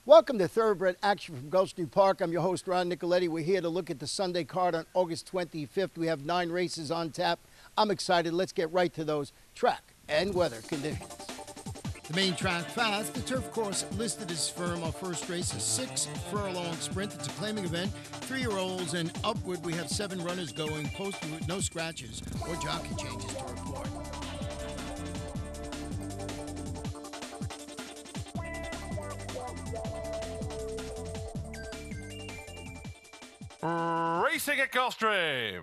Welcome to Thoroughbred Action from Gulfstream Park. I'm your host, Ron Nicoletti. We're here to look at the Sunday card on August 25th. We have 9 races on tap. I'm excited. Let's get right to those track and weather conditions. The main track fast, the turf course listed as firm. Our first race, a 6-furlong sprint. It's a claiming event. 3-year-olds and upward. We have 7 runners going, posted with no scratches or jockey changes to report. Racing at Gulfstream.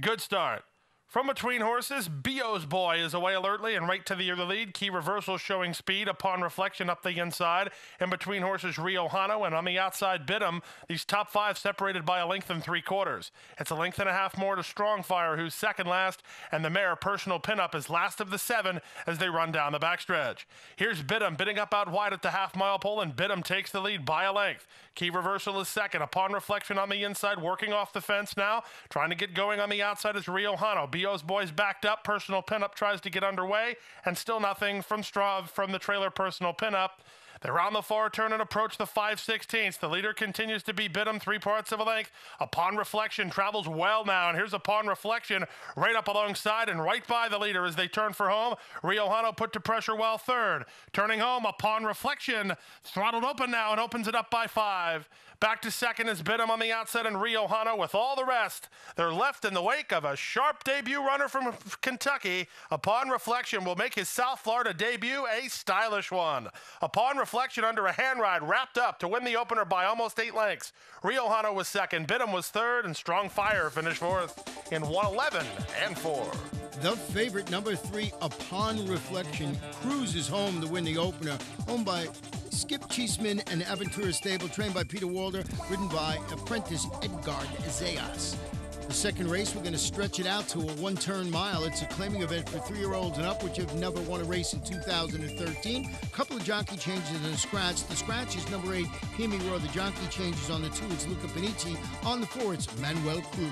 Good start. From between horses, Bio's Boy is away alertly and right to the early lead. Key reversal showing speed upon reflection up the inside. In between horses, Rio Hano, and on the outside, Bid'em. These top 5 separated by a length and 3/4. It's a length and a half more to Strongfire, who's second last, and the mare Personal Pinup is last of the 7 as they run down the backstretch. Here's Bid'em bidding up out wide at the half-mile pole, and Bid'em takes the lead by a length. Key reversal is second. Upon reflection on the inside, working off the fence now. Trying to get going on the outside is Rio Hano. Bio's Boy's backed up. Personal Pinup tries to get underway, and still nothing from the trailer Personal Pinup. They're on the far turn and approach the 5/16. The leader continues to be Bid'em, 3 parts of a length. Upon reflection travels well now, and here's Upon Reflection right up alongside and right by the leader as they turn for home. Rio Hano put to pressure well third. Turning home, Upon Reflection throttled open now and opens it up by 5. Back to second is Bid'em on the outside, and Rio Hano with all the rest. They're left in the wake of a sharp debut runner from Kentucky. Upon Reflection will make his South Florida debut a stylish one. Upon Reflection under a hand ride wrapped up to win the opener by almost 8 lengths. Rio Hano was second, Bid'em was third, and Strong Fire finished fourth in 1:11 and 4. The favorite, number 3, Upon Reflection, cruises home to win the opener. Owned by Skip Cheeseman and Aventura Stable, trained by Peter Walder, ridden by apprentice Edgard Zayas. The second race, we're going to stretch it out to a 1-turn mile. It's a claiming event for 3-year-olds and up, which have never won a race in 2013. A couple of jockey changes and a scratch. The scratch is number 8, Hear Me Roar. The jockey changes on the 2, it's Luca Panici. On the 4, it's Manuel Cruz.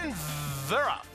And they're up.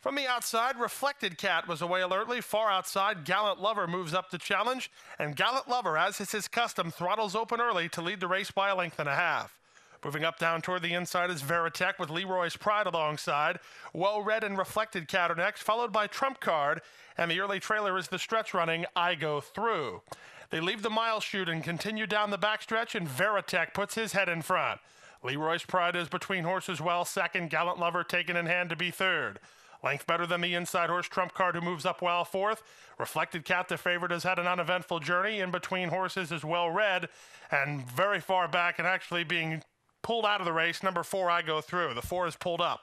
From the outside, Reflected Cat was away alertly. Far outside, Gallant Lover moves up to challenge, and Gallant Lover, as is his custom, throttles open early to lead the race by a length and a half. Moving up down toward the inside is Veritech with Leroy's Pride alongside. Well Read and Reflected Cat are next, followed by Trump Card, and the early trailer is the stretch running I Go Through. They leave the mile chute and continue down the backstretch, and Veritech puts his head in front. Leroy's Pride is between horses well second, Gallant Lover taken in hand to be third. Length better than the inside horse Trump Card, who moves up well fourth. Reflected Cat, the favorite, has had an uneventful journey. In between horses is Well Read, and very far back and actually being pulled out of the race, number 4, I Go Through. The 4 is pulled up.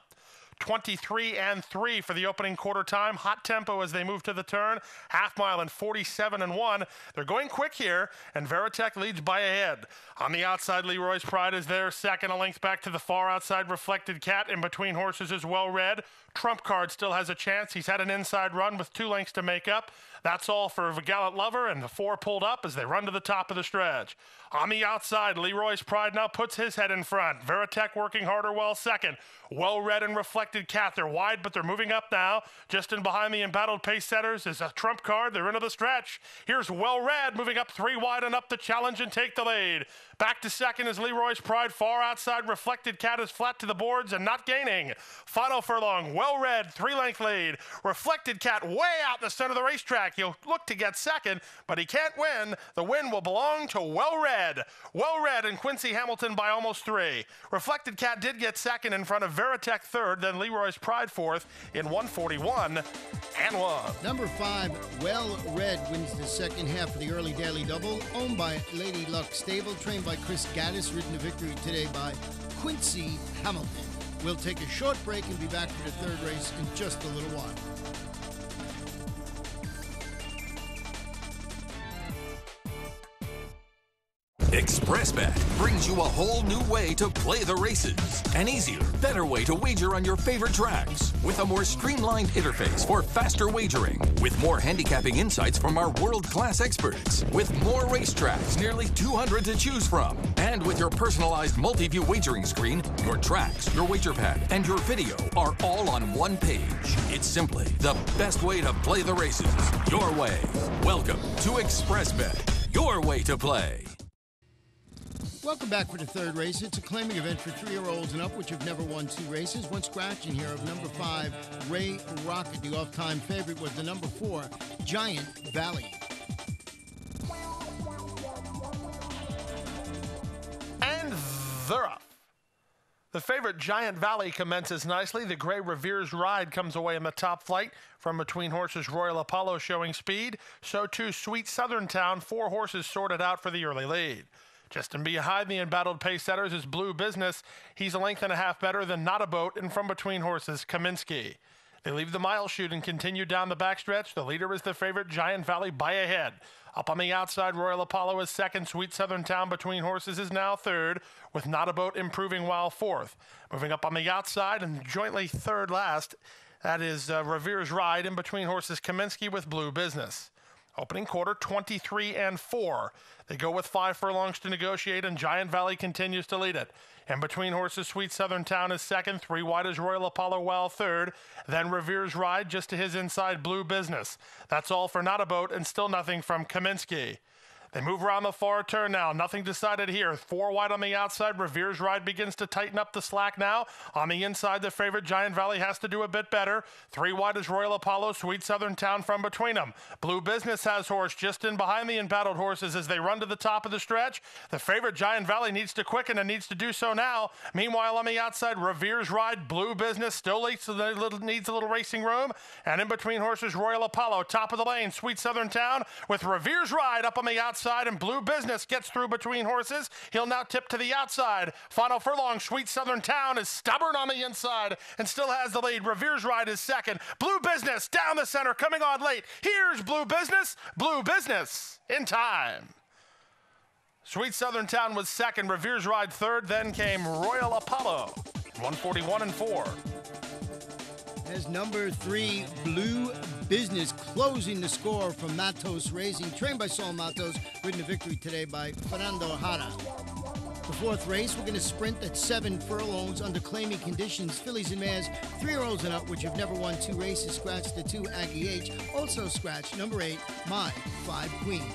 23 and 3 for the opening quarter time. Hot tempo as they move to the turn. Half mile in 47 and 1. They're going quick here, and Veritech leads by a head. On the outside, Leroy's Pride is there second, a length back to the far outside. Reflected Cat in between horses is Well Read. Trump Card still has a chance. He's had an inside run with 2 lengths to make up. That's all for Gallant Lover, and the 4 pulled up as they run to the top of the stretch. On the outside, Leroy's Pride now puts his head in front. Veritech working harder well second. Well Read and Reflected Cat. They're wide, but they're moving up now. Just in behind the embattled pace setters is a Trump Card. They're into the stretch. Here's Well Read moving up 3 wide and up to challenge and take the lead. Back to second is Leroy's Pride. Far outside, Reflected Cat is flat to the boards and not gaining. Final furlong, Well Read, 3-length lead. Reflected Cat way out in the center of the racetrack. He'll look to get second, but he can't win. The win will belong to Well Read. Well Read and Quincy Hamilton by almost 3. Reflected Cat did get second in front of Veritech third, then Leroy's Pride fourth in 1:41 and 1. Number 5, Well Read, wins the second half of the early daily double. Owned by Lady Luck Stable, trained by Chris Gaddis, ridden to victory today by Quincy Hamilton. We'll take a short break and be back for the third race in just a little while. ExpressBet brings you a whole new way to play the races. An easier, better way to wager on your favorite tracks. With a more streamlined interface for faster wagering. With more handicapping insights from our world-class experts. With more racetracks, nearly 200 to choose from. And with your personalized multi-view wagering screen, your tracks, your wager pad, and your video are all on one page. It's simply the best way to play the races. Your way. Welcome to ExpressBet. Your way to play. Welcome back for the third race. It's a claiming event for 3-year-olds and up, which have never won 2 races. One scratch in here of number 5, Ray Rocket. The off-time favorite was the number 4, Giant Valley. And they're off. The favorite Giant Valley commences nicely. The Gray Revere's Ride comes away in the top flight. From between horses, Royal Apollo showing speed. So too Sweet Southern Town. 4 horses sorted out for the early lead. Just in behind the embattled pace setters is Blue Business. He's a length and a half better than Not a Boat, and from between horses, Kaminsky. They leave the mile chute and continue down the backstretch. The leader is the favorite Giant Valley by a head. Up on the outside, Royal Apollo is second. Sweet Southern Town between horses is now third, with Not a Boat improving while fourth. Moving up on the outside and jointly third last, that is Revere's Ride. In between horses, Kaminsky with Blue Business. Opening quarter, 23-4. They go with 5 furlongs to negotiate, and Giant Valley continues to lead it. In between horses, Sweet Southern Town is second. 3 wide is Royal Apollo while third. Then Revere's Ride just to his inside, Blue Business. That's all for Not a Boat, and still nothing from Kaminsky. They move around the far turn now. Nothing decided here. 4 wide on the outside. Revere's Ride begins to tighten up the slack now. On the inside, the favorite Giant Valley has to do a bit better. 3 wide is Royal Apollo. Sweet Southern Town from between them. Blue Business has horse just in behind the embattled horses as they run to the top of the stretch. The favorite Giant Valley needs to quicken and needs to do so now. Meanwhile, on the outside, Revere's Ride. Blue Business still needs a little racing room. And in between horses, Royal Apollo. Top of the lane, Sweet Southern Town with Revere's Ride up on the outside. And Blue Business gets through between horses. He'll now tip to the outside. Final furlong, Sweet Southern Town is stubborn on the inside and still has the lead. Revere's Ride is second. Blue Business down the center, coming on late. Here's Blue Business. Blue Business in time. Sweet Southern Town was second. Revere's Ride third. Then came Royal Apollo. 141-4. As number 3, Blue Business, closing the score from Matos Racing, trained by Saul Matos, ridden to victory today by Fernando Jara. The fourth race, we're going to sprint at 7 furlongs under claiming conditions. Fillies and mares, 3-year-olds and up, which have never won 2 races, scratch the 2 Aggie H. Also scratch number 8, My 5 Queens.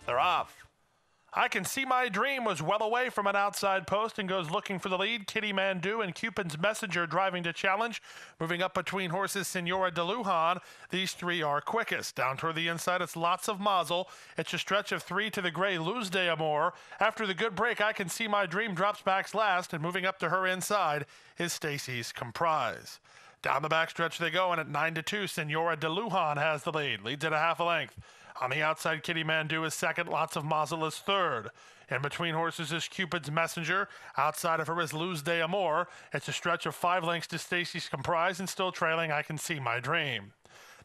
They're off. I Can See My Dream was well away from an outside post and goes looking for the lead. Kitty Mandu and Cupid's Messenger driving to challenge. Moving up between horses, Senora de Lujan. These 3 are quickest. Down toward the inside, it's Lots of Mazel. It's a stretch of 3 to the gray, Luz de Amor. After the good break, I Can See My Dream drops back last, and moving up to her inside is Stacy's Comprise. Down the backstretch they go, and at 9-2, Senora de Lujan has the lead. Leads at a half a length. On the outside, Kitty Mandu is second. Lots of Mazel is third. In between horses is Cupid's Messenger. Outside of her is Luz de Amor. It's a stretch of 5 lengths to Stacy's Comprise, and still trailing I Can See My Dream.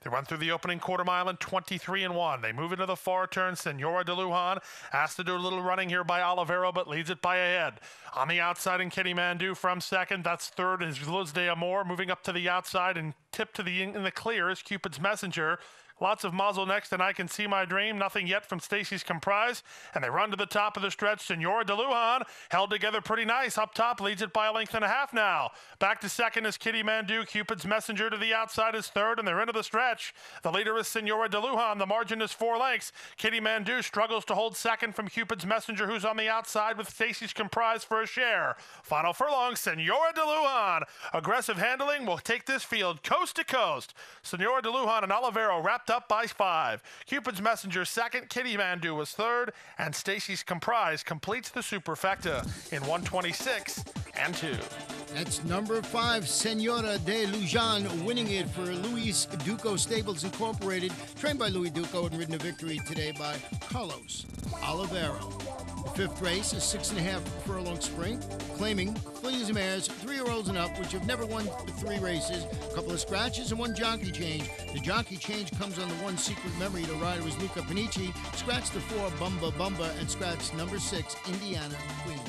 They run through the opening quarter mile in 23-1. They move into the far turn. Senora de Lujan has to do a little running here by Olivero, but leads it by a head. On the outside, and Kitty Mandu from second. That's third is Luz de Amor. Moving up to the outside and tipped to in the clear is Cupid's Messenger. Lots of Mazel next, and I Can See My Dream. Nothing yet from Stacy's Comprise. And they run to the top of the stretch. Senora de Lujan held together pretty nice. Up top, leads it by a length and a half now. Back to second is Kitty Mandu. Cupid's Messenger to the outside is third, and they're into the stretch. The leader is Senora de Lujan. The margin is 4 lengths. Kitty Mandu struggles to hold second from Cupid's Messenger, who's on the outside with Stacy's Comprise for a share. Final furlong, Senora de Lujan. Aggressive handling will take this field coast to coast. Senora de Lujan and Olivero wrap up by 5. Cupid's Messenger second, Kitty Mandu was third, and Stacy's Comprise completes the superfecta in 126-2. That's number 5, Senora de Lujan, winning it for Luis Duco Stables Incorporated, trained by Louis Duco and ridden to victory today by Carlos Olivero. The fifth race, a 6.5 furlong sprint, claiming fillies and mares, 3-year-olds and up, which have never won 3 races, a couple of scratches, and 1 jockey change. The jockey change comes on the 1 Secret Memory. The rider was Luca Panici. Scratched the 4 Bumba Bumba and scratched number 6 Indiana Queen.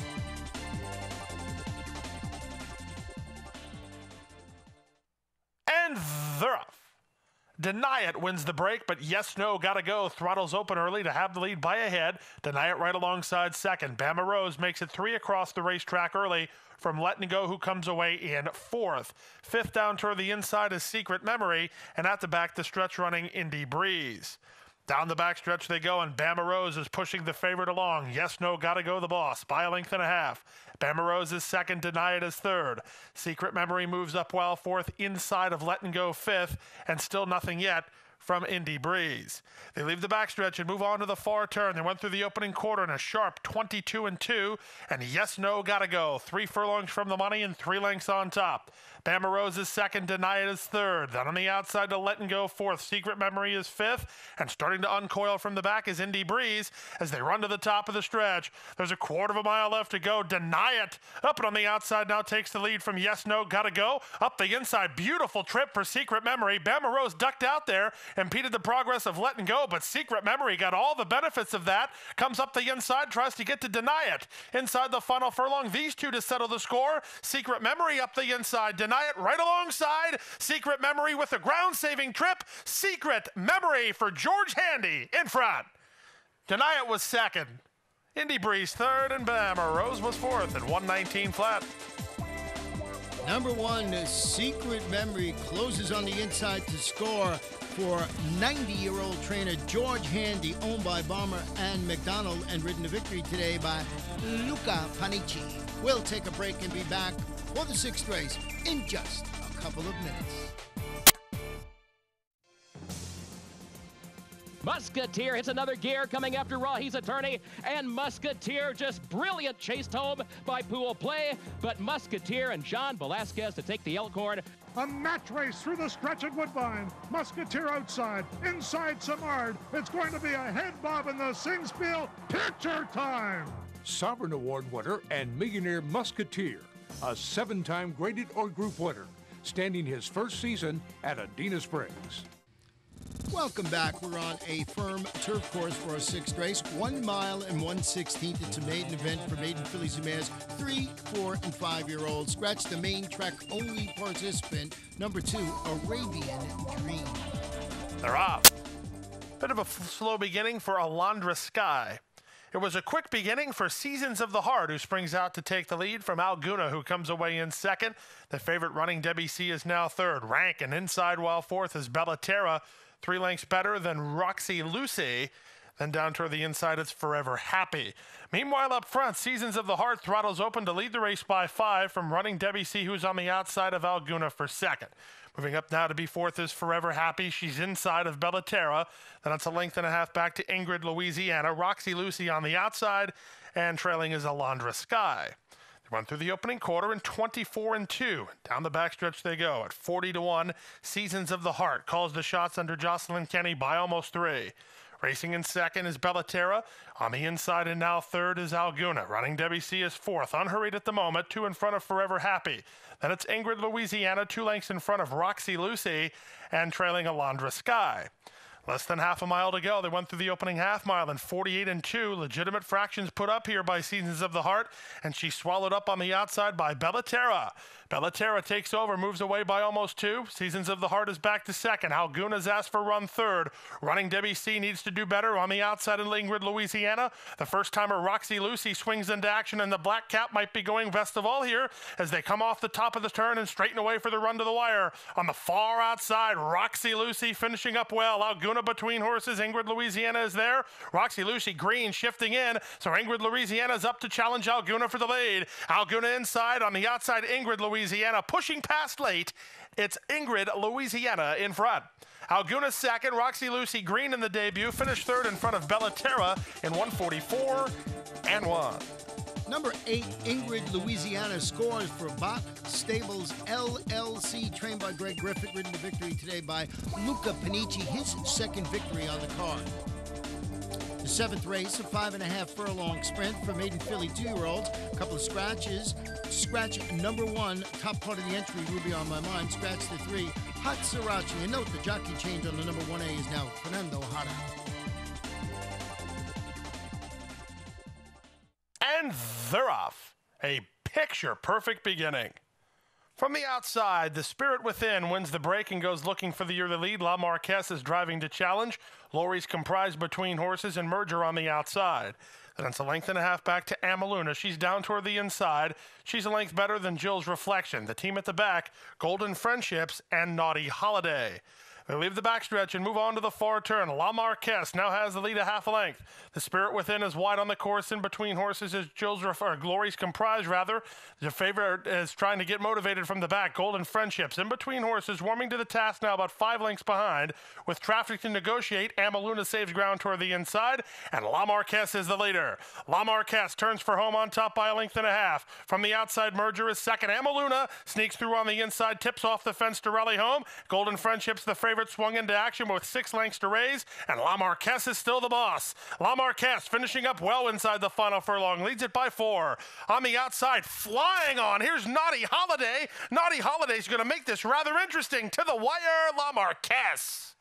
And they're off. Deny It wins the break, but Yes No Gotta Go throttles open early to have the lead by a head. Deny It right alongside second. Bama Rose makes it 3 across the racetrack early from Letting Go, who comes away in fourth. Fifth down toward the inside is Secret Memory, and at the back the stretch running Indy Breeze. Down the backstretch they go, and Bama Rose is pushing the favorite along. Yes No Gotta Go the boss by a length and a half. Bama Rose is second, Deny It is third. Secret Memory moves up well fourth, inside of Letting Go fifth, and still nothing yet from Indy Breeze. They leave the backstretch and move on to the far turn. They went through the opening quarter in a sharp 22-2, and Yes No Gotta Go 3 furlongs from the money and 3 lengths on top. Bama Rose is second, Deny It is third. Then on the outside to Letting Go fourth. Secret Memory is fifth, and starting to uncoil from the back is Indy Breeze as they run to the top of the stretch. There's a 1/4 mile left to go. Deny It up and on the outside now takes the lead from Yes No Gotta Go. Up the inside, beautiful trip for Secret Memory. Bama Rose ducked out there, impeded the progress of Letting Go, but Secret Memory got all the benefits of that. Comes up the inside, tries to get to Deny It. Inside the final furlong, these two to settle the score. Secret Memory up the inside, Deny It right alongside. Secret Memory with a ground-saving trip. Secret Memory for George Handy in front. Deny It was second. Indy Breeze third, and Bama Rose was fourth at 119 flat. Number 1, Secret Memory closes on the inside to score for 90-year-old trainer George Handy, owned by Bomber and McDonald, and ridden to victory today by Luca Panici. We'll take a break and be back for the 6th race in just a couple of minutes. Musketeer hits another gear coming after Rahi's attorney, and Musketeer just brilliant chased home by Pool Play, but Musketeer and John Velasquez to take the Elkhorn. A match race through the stretch at Woodbine. Musketeer outside, inside Samard. It's going to be a head bob in the Singspiel. Picture time! Sovereign Award winner and millionaire Musketeer, a 7-time graded or group winner, standing his first season at Adena Springs. Welcome back. We're on a firm turf course for our 6th race, 1 mile and 1/16. It's a maiden event for maiden fillies and mares, 3, 4, and 5-year-olds. Scratch the main track only participant, number 2, Arabian Dream. They're off. Bit of a slow beginning for Alondra Sky. It was a quick beginning for Seasons of the Heart, who springs out to take the lead from Alguna, who comes away in second. The favorite running Debbie C is now third. Rank and inside while fourth is Bellaterra, 3 lengths better than Roxy Lucy. Then down toward the inside, it's Forever Happy. Meanwhile, up front, Seasons of the Heart throttles open to lead the race by 5 from running Debbie C, who's on the outside of Alguna for second. Moving up now to be fourth is Forever Happy. She's inside of Bellaterra. Then it's a length and a half back to Ingrid, Louisiana. Roxy Lucy on the outside, and trailing is Alondra Sky. They run through the opening quarter in 24-2. Down the backstretch they go at 40-1. Seasons of the Heart calls the shots under Jocelyn Kenny by almost 3. Racing in second is Bellaterra. On the inside and now third is Alguna. Running Debbie C is fourth, unhurried at the moment, 2 in front of Forever Happy. Then it's Ingrid, Louisiana, 2 lengths in front of Roxy Lucy, and trailing Alondra Sky. Less than half a mile to go. They went through the opening half mile in 48-2. Legitimate fractions put up here by Seasons of the Heart, and she's swallowed up on the outside by Bellaterra. Bellaterra takes over, moves away by almost 2. Seasons of the Heart is back to second. Alguna's asked for run third. Running Debbie C needs to do better on the outside in Ingrid, Louisiana. The first-timer Roxy Lucy swings into action, and the black cap might be going best of all here as they come off the top of the turn and straighten away for the run to the wire. On the far outside, Roxy Lucy finishing up well. Alguna between horses. Ingrid, Louisiana is there. Roxy Lucy green shifting in, so Ingrid, Louisiana is up to challenge Alguna for the lead. Alguna inside, on the outside, Ingrid, Louisiana pushing past late. It's Ingrid, Louisiana in front. Alguna second, Roxy Lucy green in the debut, finished third in front of Bellaterra in 1:44-1. Number 8, Ingrid, Louisiana, scores for Bach Stables LLC, trained by Greg Griffith, ridden to victory today by Luca Panici, his second victory on the card. The seventh race, a 5.5 furlong sprint for maiden filly 2-year-olds. A couple of scratches. Scratch number 1, top part of the entry, Ruby on My Mind. Scratch the 3, Hot Sriracha. And note the jockey change on the number 1A is now Fernando Hara. And they're off. A picture-perfect beginning. From the outside, the Spirit Within wins the break and goes looking for the early lead. La Marquesse is driving to challenge. Lori's comprised between horses and Merger on the outside. Then it's a length and a half back to Amaluna. She's down toward the inside. She's a length better than Jill's Reflection. The team at the back, Golden Friendships and Naughty Holiday. They leave the backstretch and move on to the far turn. La Marquesse now has the lead a half a length. The Spirit Within is wide on the course. In between horses is Glory's Comprise, rather. The favorite is trying to get motivated from the back. Golden Friendships. In between horses, warming to the task now about 5 lengths behind. With traffic to negotiate, Amaluna saves ground toward the inside, and La Marquesse is the leader. La Marquesse turns for home on top by a length and a half. From the outside, Merger is second. Amaluna sneaks through on the inside, tips off the fence to rally home. Golden Friendships, the favorite, swung into action with 6 lengths to raise, and La Marquesse is still the boss. La Marquesse finishing up well inside the final furlong, leads it by 4. On the outside, flying on, here's Naughty Holiday. Naughty Holiday's going to make this rather interesting. To the wire, La Marquesse.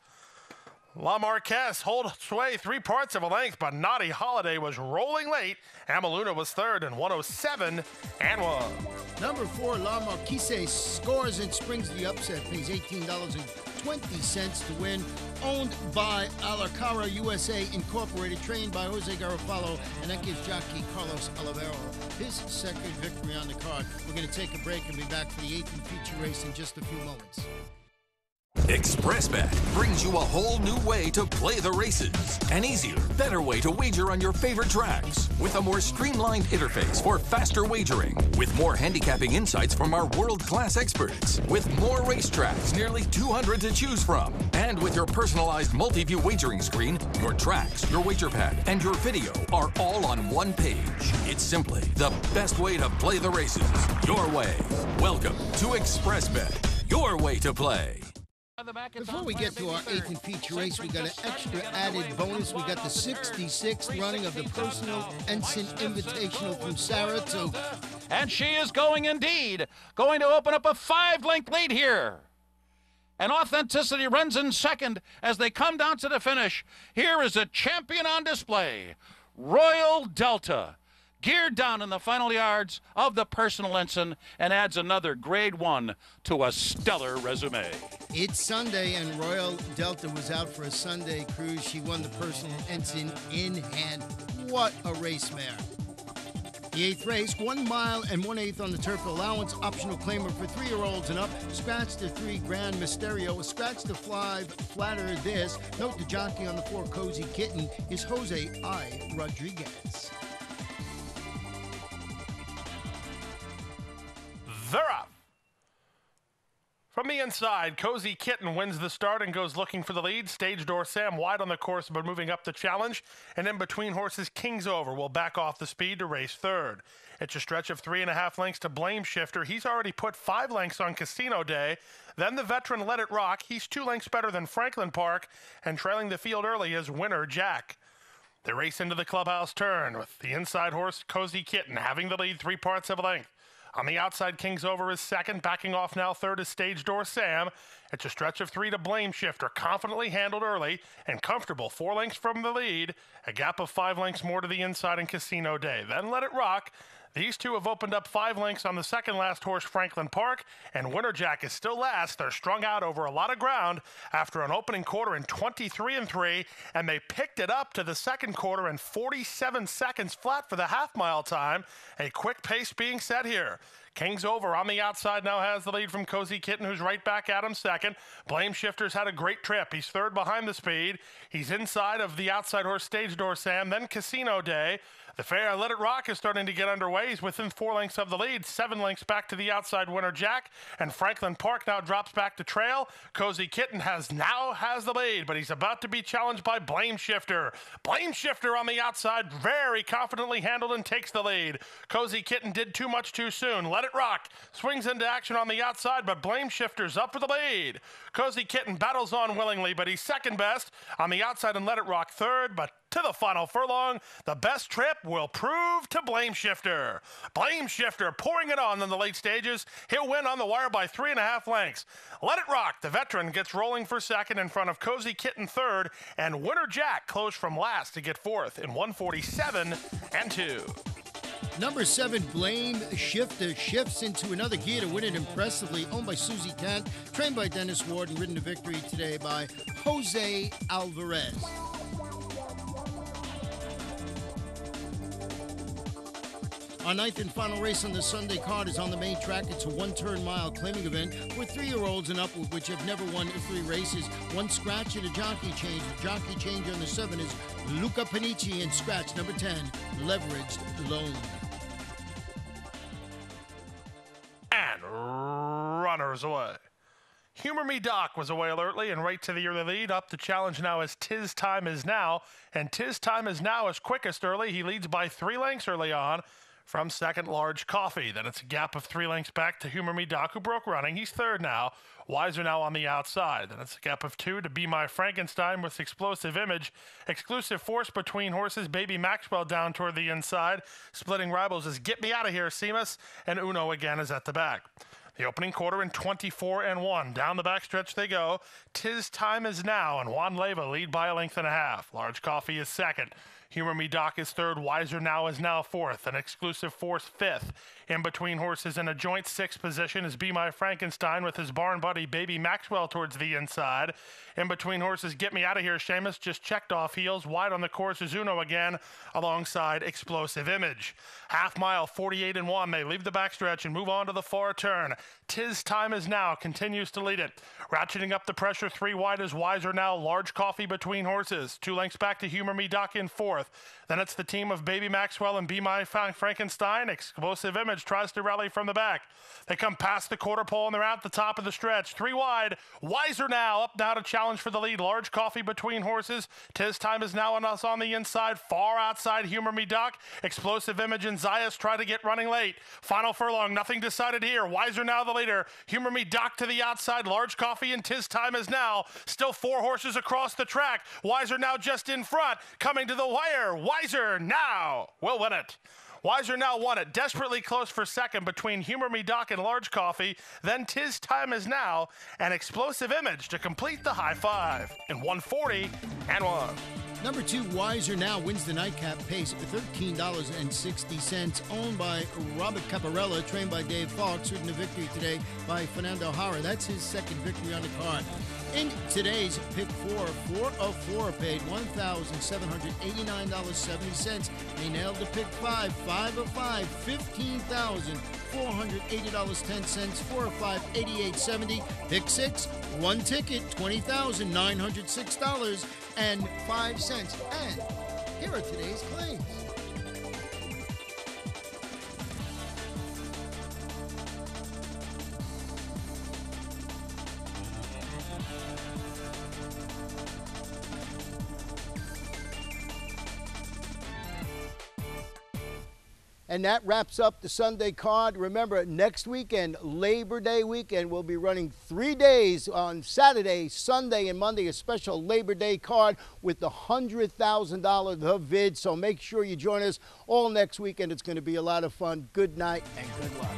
La Marquesse holds sway 3 parts of a length, but Naughty Holiday was rolling late. Amaluna was third in 107 and 1. Number 4, La Marquise scores and springs the upset. Pays $18.20 to win. Owned by Alacara USA Incorporated. Trained by Jose Garofalo. And that gives jockey Carlos Olivero his second victory on the card. We're going to take a break and be back for the 18th feature race in just a few moments. ExpressBet brings you a whole new way to play the races. An easier, better way to wager on your favorite tracks. With a more streamlined interface for faster wagering. With more handicapping insights from our world-class experts. With more racetracks, nearly 200 to choose from. And with your personalized multi-view wagering screen, your tracks, your wager pad, and your video are all on one page. It's simply the best way to play the races. Your way. Welcome to ExpressBet. Your way to play. Before we get to our 18th feature race, we got an extra added bonus. We got the 66th running of the Personal Ensign Invitational from Saratoga. And she is going indeed. Going to open up a 5-length lead here. And Authenticity runs in second as they come down to the finish. Here is a champion on display, Royal Delta. Geared down in the final yards of the Personal Ensign and adds another grade 1 to a stellar resume. It's Sunday and Royal Delta was out for a Sunday cruise. She won the Personal Ensign in hand. What a race mare. The 8th race, 1 mile and 1/8 on the turf allowance, optional claimer for 3-year-olds and up. Scratch the 3 Grand Mysterio, scratch the 5 Flatter This. Note the jockey on the 4 Cozy Kitten is Jose I. Rodriguez. They're up. From the inside, Cozy Kitten wins the start and goes looking for the lead. Stage Door Sam wide on the course but moving up the challenge. And in between horses, King's Over will back off the speed to race third. It's a stretch of 3.5 lengths to Blame Shifter. He's already put 5 lengths on Casino Day. Then the veteran Let It Rock. He's 2 lengths better than Franklin Park. And trailing the field early is Winner Jack. They race into the clubhouse turn with the inside horse, Cozy Kitten, having the lead 3 parts of a length. On the outside, King's Over is second. Backing off now third is Stage Door Sam. It's a stretch of 3 to Blame Shifter. Confidently handled early and comfortable 4 lengths from the lead. A gap of 5 lengths more to the inside in Casino Day. Then Let It Rock. These two have opened up 5 lengths on the second last horse, Franklin Park, and Winner Jack is still last. They're strung out over a lot of ground after an opening quarter in 23-3, and they picked it up to the second quarter in 47 seconds flat for the half-mile time. A quick pace being set here. King's Over on the outside now has the lead from Cozy Kitten, who's right back at him second. Blame Shifter's had a great trip. He's third behind the speed. He's inside of the outside horse, Stage Door Sam, then Casino Day. The fair Let It Rock is starting to get underway. He's within 4 lengths of the lead, 7 lengths back to the outside Winner Jack, and Franklin Park now drops back to trail. Cozy Kitten now has the lead, but he's about to be challenged by Blame Shifter. Blame Shifter on the outside, very confidently handled and takes the lead. Cozy Kitten did too much too soon. Let Let It Rock swings into action on the outside, but Blame Shifter's up for the lead. Cozy Kitten battles on willingly, but he's second best on the outside, and Let It Rock third, but to the final furlong, the best trip will prove to Blame Shifter. Blame Shifter pouring it on in the late stages. He'll win on the wire by 3.5 lengths. Let It Rock, the veteran, gets rolling for second in front of Cozy Kitten third, and Winner Jack closed from last to get fourth in 147-2. Number 7, Blame Shifter, shifts into another gear to win it impressively. Owned by Susie Kent, trained by Dennis Ward, and ridden to victory today by Jose Alvarez. Our 9th and final race on the Sunday card is on the main track. It's a one-turn mile claiming event for 3-year-olds and upward, which have never won 3 races. 1 scratch and a jockey change. The jockey change on the 7 is Luca Panici, and scratch number 10, Leveraged Loan. And runners away. Humor Me Doc was away alertly and right to the early lead. Up the challenge now is Tis Time Is Now. And Tis Time Is Now is quickest early. He leads by 3 lengths early on from second, Large Coffee. Then it's a gap of 3 lengths back to Humor Me Doc, who broke running. He's third now. Wiser now on the outside. Then it's a gap of 2 to Be My Frankenstein with Explosive Image. Exclusive Force between horses. Baby Maxwell down toward the inside. Splitting rivals is Get Me Out of Here, Seamus. And Uno again is at the back. The opening quarter in 24-1. Down the backstretch they go. Tis Time Is Now, and Juan Leva lead by 1.5 lengths. Large Coffee is second. Humor Me Doc is third. Wiser Now is now fourth. And Exclusive Force fifth. In between horses in a joint 6th position is Be My Frankenstein with his barn buddy Baby Maxwell towards the inside. In between horses, Get Me Out of Here, Seamus just checked off heels. Wide on the course is Uno again alongside Explosive Image. Half mile, 48-1. They leave the backstretch and move on to the far turn. Tis Time Is Now continues to lead it. Ratcheting up the pressure, 3 wide is Wiser Now. Large Coffee between horses. 2 lengths back to Humor Me Doc in fourth. Then it's the team of Baby Maxwell and Be My Frankenstein. Explosive Image tries to rally from the back. They come past the quarter pole and they're out the top of the stretch. 3 wide. Wiser Now up now to challenge for the lead. Large Coffee between horses. Tis Time Is Now on us on the inside. Far outside Humor Me Doc. Explosive Image and Zayas try to get running late. Final furlong. Nothing decided here. Wiser Now the leader. Humor Me Doc to the outside. Large Coffee and Tis Time Is Now. Still 4 horses across the track. Wiser Now just in front. Coming to the wire. Wiser Now will win it. Wiser Now won it. Desperately close for second between Humor Me Doc and Large Coffee. Then Tis Time Is Now and Explosive Image to complete the high five in 140-1. Number 2, Wiser Now wins the nightcap pace at $13.60. Owned by Robert Caparella, trained by Dave Fox, ridden to victory today by Fernando Hara. That's his second victory on the card. In today's pick 4, 4 of 4 paid $1,789.70. They nailed the pick 5, 5 of 5, $15,480.10. 4 of 5, $88.70. Pick 6, 1 ticket, $20,906.05. And here are today's claims. And that wraps up the Sunday card. Remember, next weekend, Labor Day weekend, we'll be running 3 days on Saturday, Sunday, and Monday, a special Labor Day card with the $100,000 The Vid. So make sure you join us all next weekend. It's going to be a lot of fun. Good night and good luck.